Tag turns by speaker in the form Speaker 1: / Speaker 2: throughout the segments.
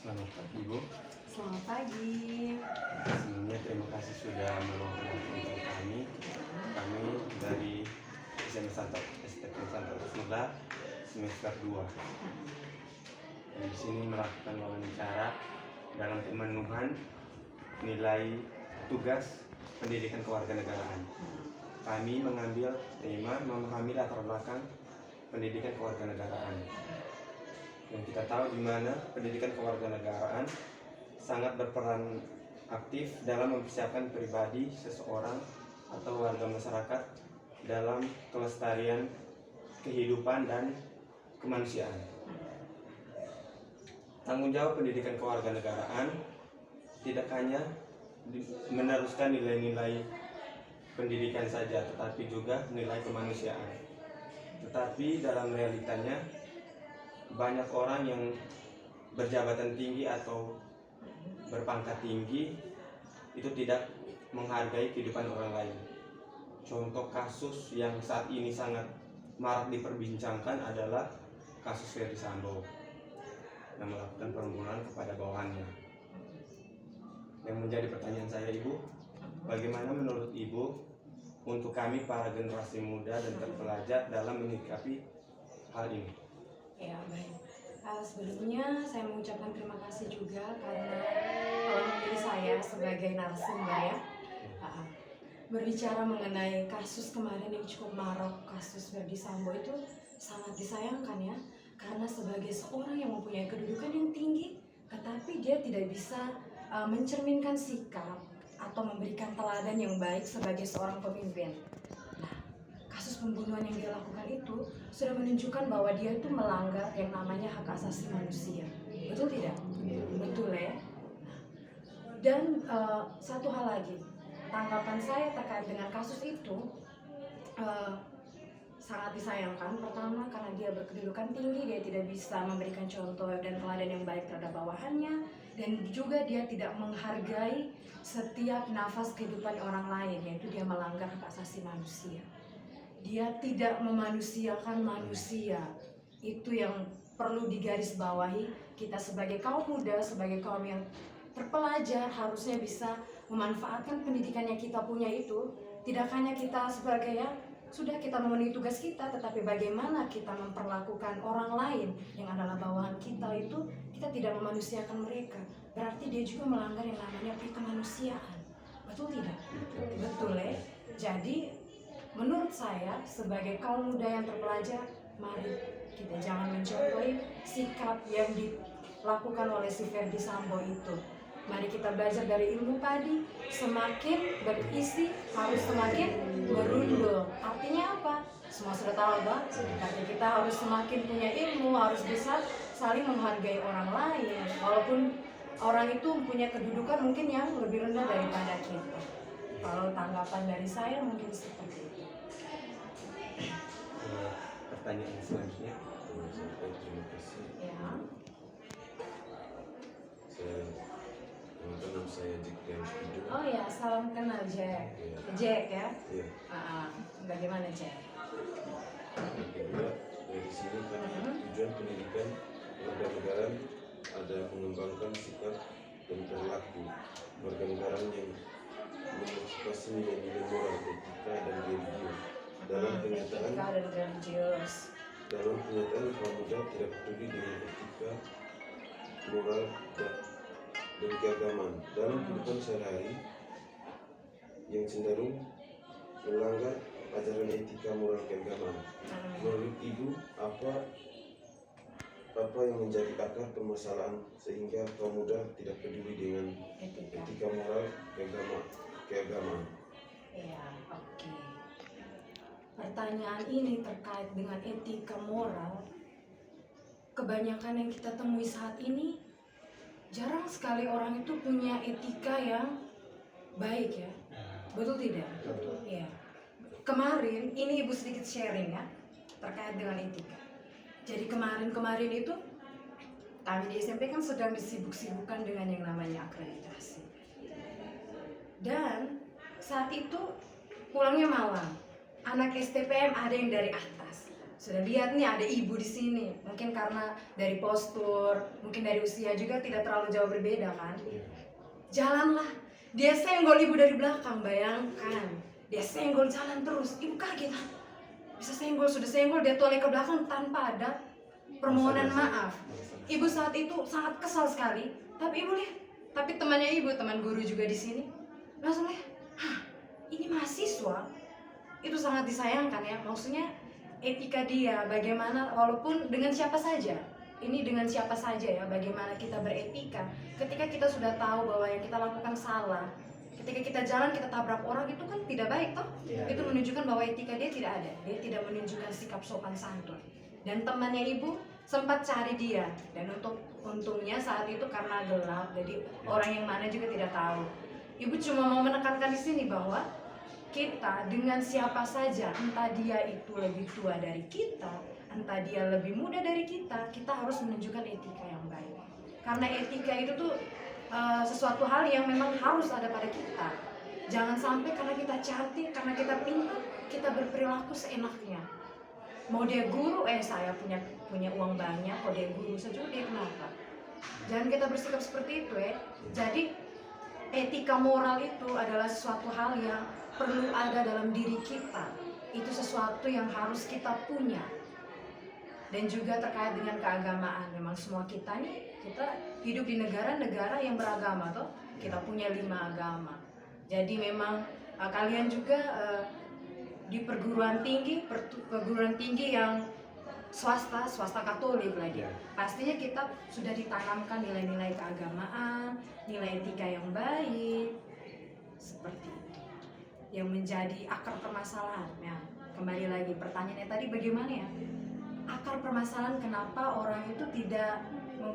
Speaker 1: Selamat pagi Ibu.
Speaker 2: Selamat pagi.
Speaker 1: Sebelumnya terima kasih sudah meluangkan waktu untuk kami. Kami dari SMA STP Santo Rusmula semester 2. Di sini melakukan wawancara dalam pemenuhan nilai tugas pendidikan kewarganegaraan. Kami mengambil tema memahami latar belakang pendidikan kewarganegaraan. Yang kita tahu di mana pendidikan kewarganegaraan sangat berperan aktif dalam mempersiapkan pribadi seseorang atau warga masyarakat dalam kelestarian kehidupan dan kemanusiaan. Tanggung jawab pendidikan kewarganegaraan tidak hanya meneruskan nilai-nilai pendidikan saja, tetapi juga nilai kemanusiaan. Tetapi dalam realitanya banyak orang yang berjabatan tinggi atau berpangkat tinggi itu tidak menghargai kehidupan orang lain. Contoh kasus yang saat ini sangat marak diperbincangkan adalah kasus Ferdy Sambo yang melakukan pembunuhan kepada bawahannya. Yang menjadi pertanyaan saya, Ibu, bagaimana menurut Ibu untuk kami para generasi muda dan terpelajar dalam menyikapi hal ini?
Speaker 2: Ya, baik. Sebelumnya saya mengucapkan terima kasih juga karena telah memilih saya sebagai narasumber ya. Berbicara mengenai kasus kemarin yang cukup marak, kasus Ferdy Sambo itu sangat disayangkan ya. Karena sebagai seorang yang mempunyai kedudukan yang tinggi, tetapi dia tidak bisa mencerminkan sikap atau memberikan teladan yang baik sebagai seorang pemimpin. Kasus pembunuhan yang dia lakukan itu sudah menunjukkan bahwa dia itu melanggar yang namanya hak asasi manusia. Betul tidak? Betul ya. Dan satu hal lagi, tanggapan saya terkait dengan kasus itu sangat disayangkan. Pertama, karena dia berkedudukan tinggi, dia tidak bisa memberikan contoh dan teladan yang baik terhadap bawahannya, dan juga dia tidak menghargai setiap nafas kehidupan orang lain, yaitu dia melanggar hak asasi manusia. Dia tidak memanusiakan manusia. Itu yang perlu digarisbawahi. Kita sebagai kaum muda, sebagai kaum yang terpelajar harusnya bisa memanfaatkan pendidikan yang kita punya itu. Tidak hanya kita sebagai sudah kita memenuhi tugas kita, tetapi bagaimana kita memperlakukan orang lain yang adalah bawahan kita itu, kita tidak memanusiakan mereka. Berarti dia juga melanggar yang namanya kemanusiaan. Betul tidak? Betul ya. Jadi menurut saya sebagai kaum muda yang terpelajar, mari kita jangan mencontohi sikap yang dilakukan oleh si Ferdy Sambo itu. Mari kita belajar dari ilmu padi, semakin berisi harus semakin berundul. Artinya apa? Semua sudah tahu Bang. Artinya kita harus semakin punya ilmu, harus bisa saling menghargai orang lain. Walaupun orang itu punya kedudukan mungkin yang lebih rendah daripada kita. Kalau tanggapan dari saya mungkin seperti itu.
Speaker 1: Pertanyaan selanjutnya.
Speaker 3: Terima kasih.
Speaker 2: Ya.
Speaker 3: Nama saya Jack James Pido.
Speaker 2: Oh ya, salam kenal Jack. Jack ya.
Speaker 3: Iya.
Speaker 2: Bagaimana Jack?
Speaker 3: Yang kedua, dari sini kan tujuan pendidikan kewarganegaraan ada mengembangkan sikap dan perilaku kewarganegaraan yang mengekspresi nilai-nilai moral, etika dan religius. Dalam kenyataan,
Speaker 2: Etika dan religius.
Speaker 3: kaum muda tidak peduli dengan etika, moral dan keagamaan dalam kehidupan sehari-hari yang cenderung melanggar ajaran etika, moral, keagamaan. Menurut Ibu, apa yang menjadi akar permasalahan sehingga kaum muda tidak peduli dengan etika, moral, keagamaan?
Speaker 2: Ya, oke. Pertanyaan ini terkait dengan etika moral. Kebanyakan yang kita temui saat ini, jarang sekali orang itu punya etika yang baik ya. Betul tidak? Betul. Ya. Kemarin, ini Ibu sedikit sharing ya, terkait dengan etika. Jadi kemarin itu, kami di SMP kan sedang disibuk-sibukkan dengan yang namanya akreditasi. Dan saat itu pulangnya malam. Anak STPM ada yang dari atas, Sudah lihat nih ada ibu di sini. Mungkin karena dari postur, mungkin dari usia juga tidak terlalu jauh berbeda kan. Jalanlah, dia senggol ibu dari belakang, bayangkan. Dia senggol jalan terus, ibu kaget. Bisa senggol, sudah senggol, dia toleh ke belakang tanpa ada permohonan maaf. Ibu saat itu sangat kesal sekali. Tapi ibu lihat, tapi temannya ibu, teman guru juga di sini, langsung lihat, hah, ini mahasiswa. Itu sangat disayangkan ya, maksudnya etika dia, bagaimana walaupun dengan siapa saja, ini dengan siapa saja ya, bagaimana kita beretika ketika kita sudah tahu bahwa yang kita lakukan salah. Ketika kita jalan kita tabrak orang, itu kan tidak baik toh. Itu menunjukkan bahwa etika dia tidak ada, dia tidak menunjukkan sikap sopan santun. Dan temannya ibu sempat cari dia, dan untungnya saat itu karena gelap, jadi orang yang mana juga tidak tahu. Ibu cuma mau menekankan di sini bahwa kita dengan siapa saja, entah dia itu lebih tua dari kita, entah dia lebih muda dari kita harus menunjukkan etika yang baik. Karena etika itu tuh sesuatu hal yang memang harus ada pada kita. Jangan sampai karena kita cantik, karena kita pintar, kita berperilaku seenaknya. Mau dia guru, saya punya uang banyak, kok dia guru saja dia kenapa? Jangan kita bersikap seperti itu ya. Jadi etika moral itu adalah sesuatu hal yang perlu ada dalam diri kita. Itu sesuatu yang harus kita punya. Dan juga terkait dengan keagamaan. Memang semua kita nih, kita hidup di negara-negara yang beragama toh. Kita punya 5 agama. Jadi memang kalian juga di perguruan tinggi yang swasta Katolik lagi. Pastinya kita sudah ditanamkan nilai-nilai keagamaan, nilai etika yang baik, seperti itu. Yang menjadi akar permasalahan. Ya, kembali lagi pertanyaannya tadi bagaimana ya? Akar permasalahan kenapa orang itu tidak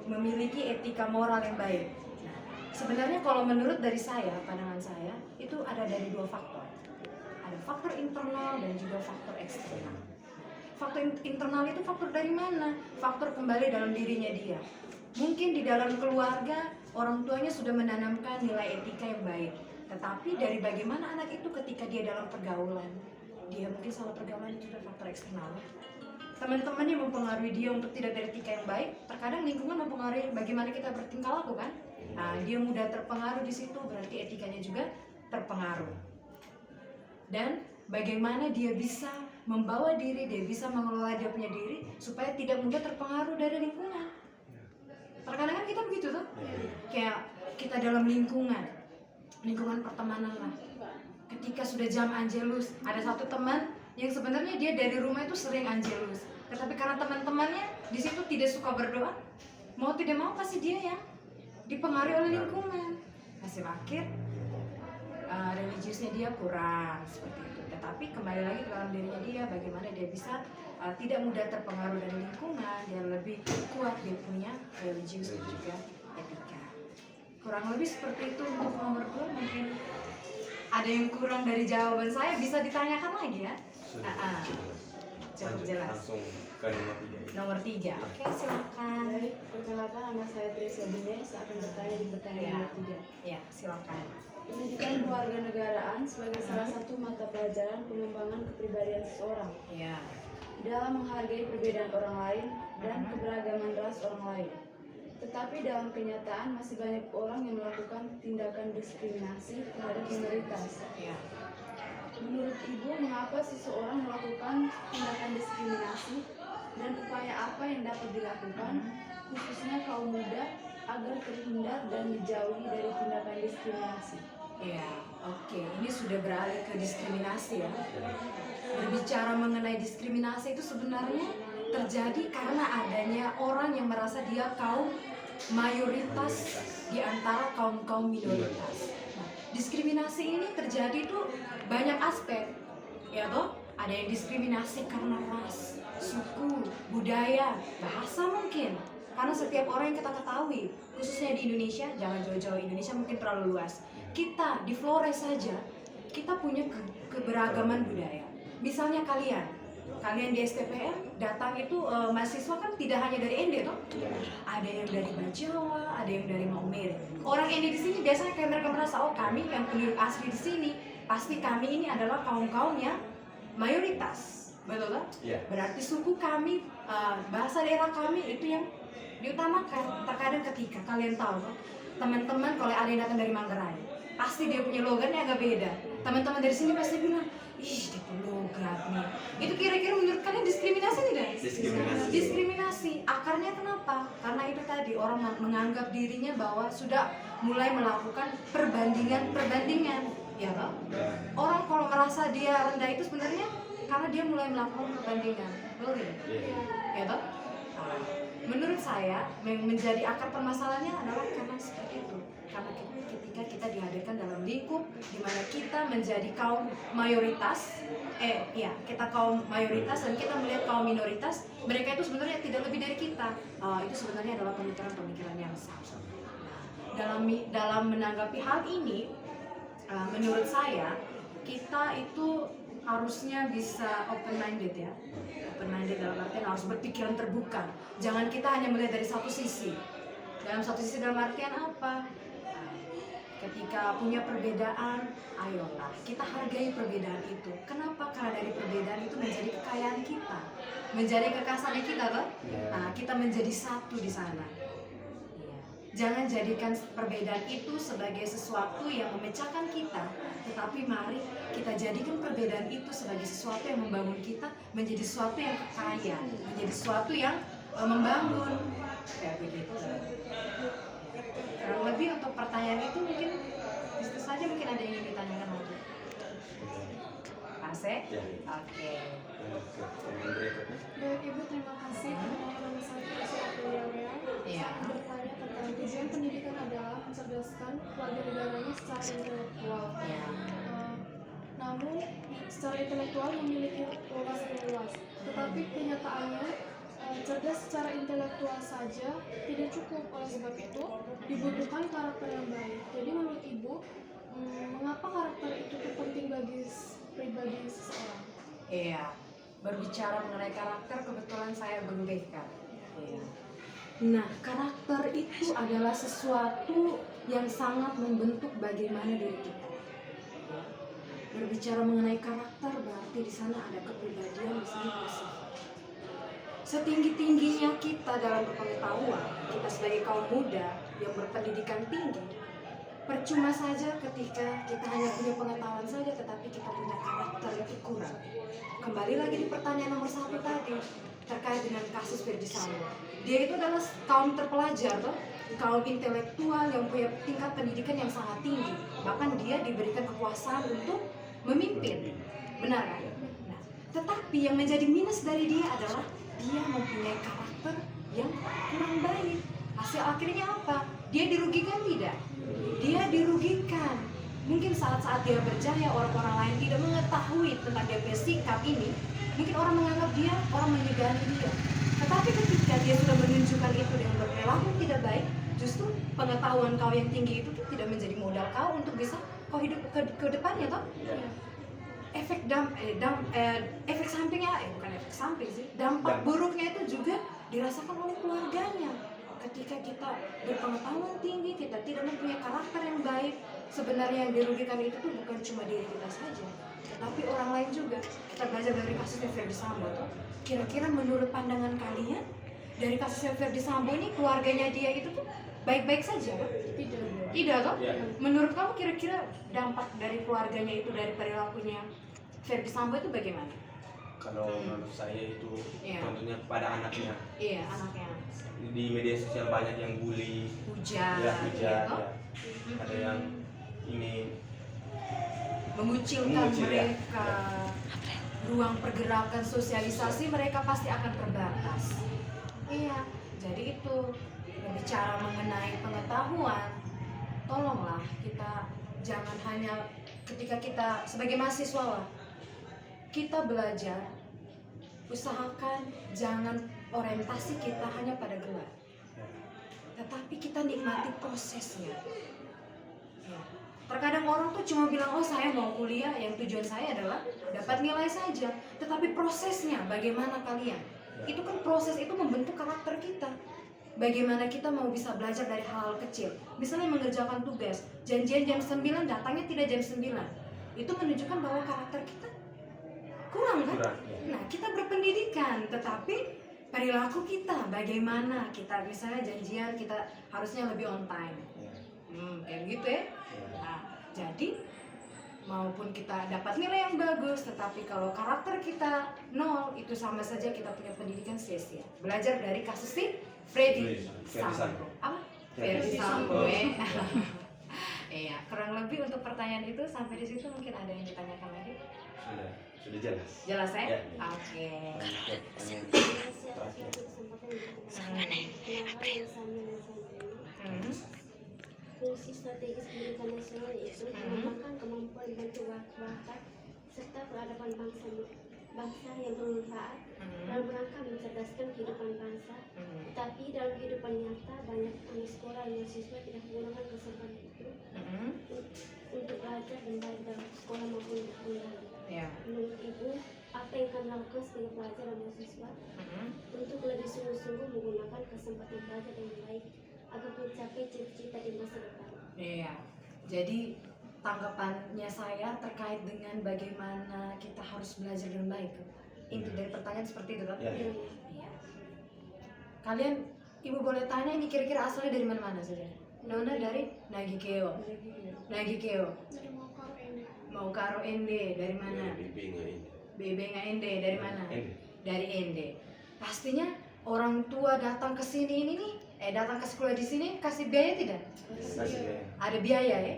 Speaker 2: memiliki etika moral yang baik. Nah, sebenarnya kalau menurut dari saya, pandangan saya, itu ada dari 2 faktor. Ada faktor internal dan juga faktor eksternal. Faktor internal itu faktor dari mana? Faktor kembali dalam dirinya dia. Mungkin di dalam keluarga orang tuanya sudah menanamkan nilai etika yang baik. Tetapi dari bagaimana anak itu ketika dia dalam pergaulan, dia mungkin salah pergaulan, itu juga faktor eksternal. Teman-temannya mempengaruhi dia untuk tidak beretika yang baik. Terkadang lingkungan mempengaruhi bagaimana kita bertingkah laku kan. Nah, dia mudah terpengaruh di situ, berarti etikanya juga terpengaruh. Dan bagaimana dia bisa membawa diri, dia bisa mengelola dia punya diri supaya tidak mudah terpengaruh dari lingkungan. Terkadang kan kita begitu tuh, kayak kita dalam lingkungan pertemanan lah. Ketika sudah jam Angelus, ada satu teman yang sebenarnya dia dari rumah itu sering Angelus, tetapi karena teman-temannya di situ tidak suka berdoa, mau tidak mau pasti dia yang dipengaruhi oleh lingkungan. Hasil akhir religiusnya dia kurang seperti itu. Tetapi kembali lagi ke dalam dirinya dia, bagaimana dia bisa tidak mudah terpengaruh dari lingkungan, dia lebih kuat dia punya religius dan juga etika. Kurang lebih seperti itu untuk nomor 2. Mungkin ada yang kurang dari jawaban saya, bisa ditanyakan lagi ya. Cukup jelas.
Speaker 1: Langsung ke nomor 3.
Speaker 2: Oke, silakan.
Speaker 4: Baik, perkenalkan nama saya Tricia Bines, akan bertanya di pertanyaan nomor 3.
Speaker 2: Ya, silakan.
Speaker 4: Pendidikan kewarganegaraan sebagai salah satu mata pelajaran pengembangan kepribadian seseorang
Speaker 2: Ya.
Speaker 4: dalam menghargai perbedaan orang lain dan keberagaman ras orang lain. Tetapi dalam kenyataan masih banyak orang yang melakukan tindakan diskriminasi terhadap minoritas.
Speaker 2: Ya.
Speaker 4: Menurut Ibu, mengapa seseorang melakukan tindakan diskriminasi dan upaya apa yang dapat dilakukan, khususnya kaum muda, agar terhindar dan dijauhi dari tindakan diskriminasi?
Speaker 2: Ya, oke. Ini sudah beralih ke diskriminasi ya. Berbicara mengenai diskriminasi itu sebenarnya terjadi karena adanya orang yang merasa dia kaum mayoritas di antara kaum minoritas. Nah, diskriminasi ini terjadi tuh banyak aspek, ya toh. Ada yang diskriminasi karena ras, suku, budaya, bahasa mungkin. Karena setiap orang yang kita ketahui, khususnya di Indonesia, jangan jauh-jauh, Indonesia mungkin terlalu luas. Kita di Flores saja, kita punya keberagaman budaya. Misalnya kalian di STPM datang itu mahasiswa kan tidak hanya dari ND toh, ada yang dari Jawa, ada yang dari Maumere. Orang ND di sini biasanya kayak mereka merasa, oh kami yang penduduk asli di sini, pasti kami ini adalah kaum yang mayoritas. betul kan?
Speaker 1: Iya.
Speaker 2: Berarti suku kami, bahasa daerah kami itu yang diutamakan. Terkadang ketika kalian tahu kan, teman-teman kalau ada yang datang dari Manggarai, pasti dia punya logatnya agak beda. Teman-teman dari sini pasti bilang, ih dia punya logat nih. Itu kira-kira menurut kalian diskriminasi tidak?
Speaker 1: Diskriminasi.
Speaker 2: Diskriminasi. Akarnya kenapa? Karena itu tadi orang menganggap dirinya bahwa sudah mulai melakukan perbandingan, ya toh? Orang kalau merasa dia rendah itu sebenarnya karena dia mulai melakukan perbandingan, betul tidak?
Speaker 1: Iya.
Speaker 2: Ya toh? Nah, menurut saya menjadi akar permasalahannya adalah karena seperti itu. Karena ketika kita dihadirkan dalam lingkup di mana kita menjadi kaum mayoritas, kita kaum mayoritas dan kita melihat kaum minoritas, mereka itu sebenarnya tidak lebih dari kita. Itu sebenarnya adalah pemikiran-pemikiran yang salah. Dalam menanggapi hal ini, menurut saya kita itu harusnya bisa open minded ya. Open minded dalam artian harus berpikiran terbuka. Jangan kita hanya melihat dari satu sisi. Dalam satu sisi dalam artian apa? Ketika punya perbedaan, ayolah kita hargai perbedaan itu. Kenapa? Karena dari perbedaan itu menjadi kekayaan kita, menjadi kekasannya kita toh. Nah, kita menjadi satu di sana. Jangan jadikan perbedaan itu sebagai sesuatu yang memecahkan kita, tetapi mari kita jadikan perbedaan itu sebagai sesuatu yang membangun kita menjadi sesuatu yang kaya, menjadi sesuatu yang membangun. Kayak begitu. Kurang lebih untuk pertanyaan itu mungkin itu saja, mungkin ada yang ingin ditanyakan lagi. Ase?
Speaker 1: Ya.
Speaker 2: Oke.
Speaker 1: Yang berikutnya.
Speaker 4: Baik Ibu, terima kasih. Nama saya Sophia Lea.
Speaker 2: Iya.
Speaker 4: Bertanya tentang tujuan pendidikan adalah mencerdaskan warga negaranya secara intelektual.
Speaker 2: Iya.
Speaker 4: Namun secara intelektual memiliki wawasan yang luas. Tetapi kenyataannya cerdas secara intelektual saja tidak cukup. Oleh sebab itu dibutuhkan karakter yang baik. Jadi menurut Ibu, mengapa karakter itu penting bagi pribadi seseorang?
Speaker 2: Iya. Berbicara mengenai karakter, kebetulan saya berlebihan. Iya. Nah, karakter itu adalah sesuatu yang sangat membentuk bagaimana diri kita. Berbicara mengenai karakter berarti di sana ada kepribadian, di sana ada sifat. Setinggi-tingginya kita dalam berpengetahuan, kita sebagai kaum muda yang berpendidikan tinggi, percuma saja ketika kita hanya punya pengetahuan saja tetapi kita punya karakter itu kurang. Kembali lagi di pertanyaan nomor 1 tadi terkait dengan kasus Ferdy Sambo. Dia itu adalah kaum terpelajar toh, kaum intelektual yang punya tingkat pendidikan yang sangat tinggi. Bahkan dia diberikan kekuasaan untuk memimpin. Benar kan? Nah, tetapi yang menjadi minus dari dia adalah dia mempunyai karakter yang kurang baik. Hasil akhirnya apa? Dia dirugikan tidak? Dia dirugikan. Mungkin saat-saat dia berjaya orang-orang lain tidak mengetahui tentang dia punya sikap ini. Mungkin orang menganggap dia, orang menyegani dia. Tetapi ketika dia sudah menunjukkan itu dengan berperilaku tidak baik, justru pengetahuan kau yang tinggi itu tuh tidak menjadi modal kau untuk bisa kau hidup ke depannya toh. Efek sampingnya, bukan efek samping sih, dampak buruknya itu juga dirasakan oleh keluarganya. Ketika kita berpengetahuan tinggi, kita tidak mempunyai karakter yang baik, sebenarnya yang dirugikan itu tuh bukan cuma diri kita saja, tetapi orang lain juga. Kita belajar dari kasusnya Ferdy Sambo tuh. Kira-kira menurut pandangan kalian, dari kasusnya Ferdy Sambo ini keluarganya dia itu tuh baik-baik saja? Tidak toh? Menurut kamu kira-kira dampak dari keluarganya itu, dari perilakunya Ferdy Sambo itu bagaimana?
Speaker 1: Kalau menurut saya itu tentunya kepada anaknya.
Speaker 2: Iya, anaknya.
Speaker 1: Di media sosial banyak yang bully,
Speaker 2: Hujat,
Speaker 1: ada yang ini
Speaker 2: mengucilkan mereka. Ruang pergerakan sosialisasi mereka pasti akan terbatas. Iya, jadi itu berbicara mengenai pengetahuan, tolonglah kita jangan hanya ketika kita sebagai mahasiswa lah, kita belajar, usahakan jangan orientasi kita hanya pada gelar, tetapi kita nikmati prosesnya. Ya. Terkadang orang tuh cuma bilang, oh saya mau kuliah, yang tujuan saya adalah dapat nilai saja, tetapi prosesnya bagaimana kalian? Itu kan proses itu membentuk karakter kita. Bagaimana kita mau bisa belajar dari hal-hal kecil. Misalnya mengerjakan tugas, janjian jam 9, datangnya tidak jam 9. Itu menunjukkan bahwa karakter kita kurang kan?
Speaker 1: Kurang, ya.
Speaker 2: Nah, kita berpendidikan, tetapi perilaku kita bagaimana? Kita misalnya janjian kita harusnya lebih on time.
Speaker 1: Ya.
Speaker 2: Kayak gitu ya.
Speaker 1: Ya.
Speaker 2: Nah, jadi maupun kita dapat nilai yang bagus, tetapi kalau karakter kita nol, itu sama saja kita punya pendidikan sia-sia. Belajar dari kasus si Freddy Sambo. Apa? Freddy Sambo. Iya, kurang lebih untuk pertanyaan itu sampai di situ mungkin ada yang ditanyakan lagi.
Speaker 1: Sudah jelas.
Speaker 2: Jelas ya?
Speaker 1: Ya.
Speaker 2: Oke. Hmm.
Speaker 5: Fungsi strategis pendidikan nasional yaitu mengembangkan kemampuan bantu bakat serta peradaban bangsa yang bermanfaat dalam rangka mencerdaskan kehidupan bangsa. Tetapi dalam kehidupan nyata banyak anak sekolah dan mahasiswa tidak menggunakan kesempatan itu untuk belajar dan baik dalam sekolah maupun di kuliah.
Speaker 2: Ya.
Speaker 5: Menurut Ibu, apa yang akan dilakukan sebagai pelajar dan mahasiswa untuk lebih sungguh-sungguh menggunakan kesempatan belajar dengan baik agar mencapai cita-cita di masa depan?
Speaker 2: Iya. Jadi tanggapannya saya terkait dengan bagaimana kita harus belajar dengan baik. Inti dari pertanyaan seperti itu, kan?
Speaker 1: Ya, ya.
Speaker 2: Iya. Kalian, Ibu boleh tanya ini kira-kira asalnya dari mana-mana saja? Nona dari Nagikeo. Mau karo Ende dari mana? Bebe nggak Ende dari mana?
Speaker 1: Ende.
Speaker 2: Dari Ende. Pastinya orang tua datang ke sini ini nih, datang ke sekolah di sini kasih biaya tidak?
Speaker 1: Kasih ya.
Speaker 2: Ada biaya ya?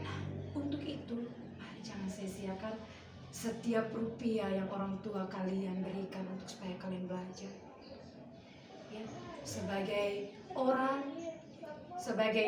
Speaker 2: Nah, untuk itu, mari jangan sia-siakan setiap rupiah yang orang tua kalian berikan untuk supaya kalian belajar. Ya, sebagai orang, sebagai